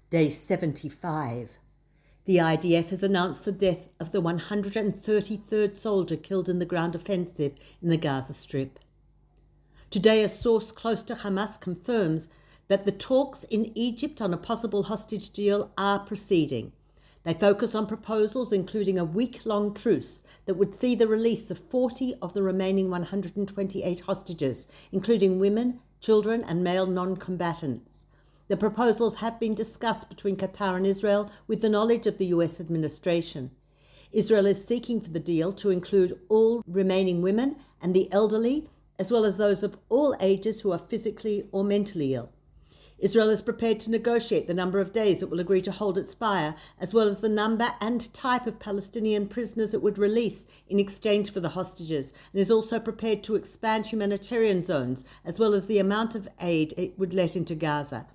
Day 75. The IDF has announced the death of the 133rd soldier killed in the ground offensive in the Gaza Strip. Today, a source close to Hamas confirms that the talks in Egypt on a possible hostage deal are proceeding. They focus on proposals including a week-long truce that would see the release of 40 of the remaining 128 hostages, including women, children and male non-combatants. The proposals have been discussed between Qatar and Israel with the knowledge of the US administration. Israel is seeking for the deal to include all remaining women and the elderly, as well as those of all ages who are physically or mentally ill. Israel is prepared to negotiate the number of days it will agree to hold its fire, as well as the number and type of Palestinian prisoners it would release in exchange for the hostages, and is also prepared to expand humanitarian zones, as well as the amount of aid it would let into Gaza.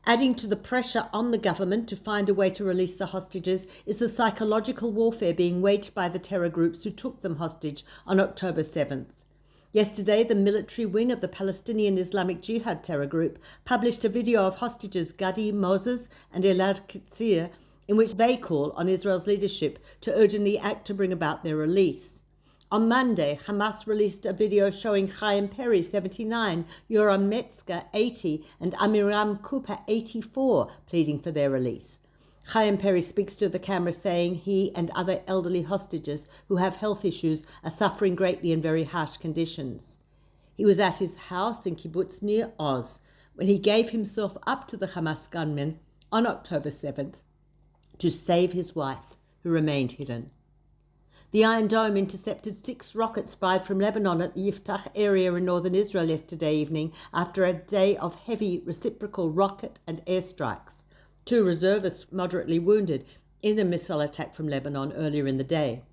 Adding to the pressure on the government to find a way to release the hostages is the psychological warfare being waged by the terror groups who took them hostage on October 7th. Yesterday, the military wing of the Palestinian Islamic Jihad terror group published a video of hostages Gadi Moses and Elad Kitzir, in which they call on Israel's leadership to urgently act to bring about their release. On Monday, Hamas released a video showing Chaim Perry, 79, Yoram Metzger, 80, and Amiram Cooper, 84, pleading for their release. Chaim Perry speaks to the camera saying he and other elderly hostages who have health issues are suffering greatly in very harsh conditions. He was at his house in kibbutz near Oz when he gave himself up to the Hamas gunmen on October 7th to save his wife, who remained hidden. The Iron Dome intercepted 6 rockets fired from Lebanon at the Yiftach area in northern Israel yesterday evening after a day of heavy reciprocal rocket and airstrikes. 2 reservists moderately wounded in a missile attack from Lebanon earlier in the day.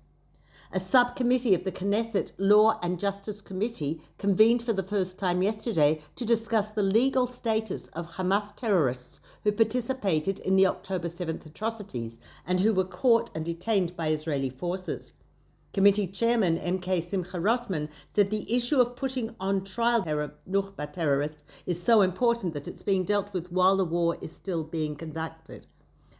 A subcommittee of the Knesset Law and Justice Committee convened for the first time yesterday to discuss the legal status of Hamas terrorists who participated in the October 7th atrocities and who were caught and detained by Israeli forces. Committee Chairman M.K. Simcha Rotman said the issue of putting on trial Nukhba terrorists is so important that it's being dealt with while the war is still being conducted.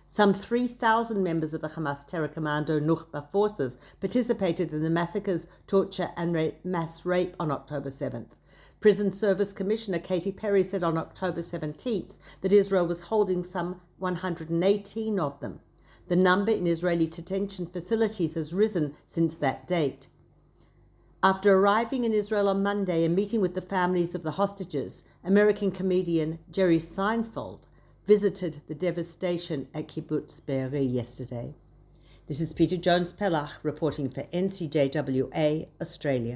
Some 3,000 members of the Hamas terror commando Nukhba forces participated in the massacres, torture and mass rape on October 7th. Prison Service Commissioner Katy Perry said on October 17th that Israel was holding some 118 of them. The number in Israeli detention facilities has risen since that date. After arriving in Israel on Monday and meeting with the families of the hostages, American comedian Jerry Seinfeld visited the devastation at kibbutz Be'eri yesterday. This is Peter Jones-Pellach reporting for NCJWA, Australia.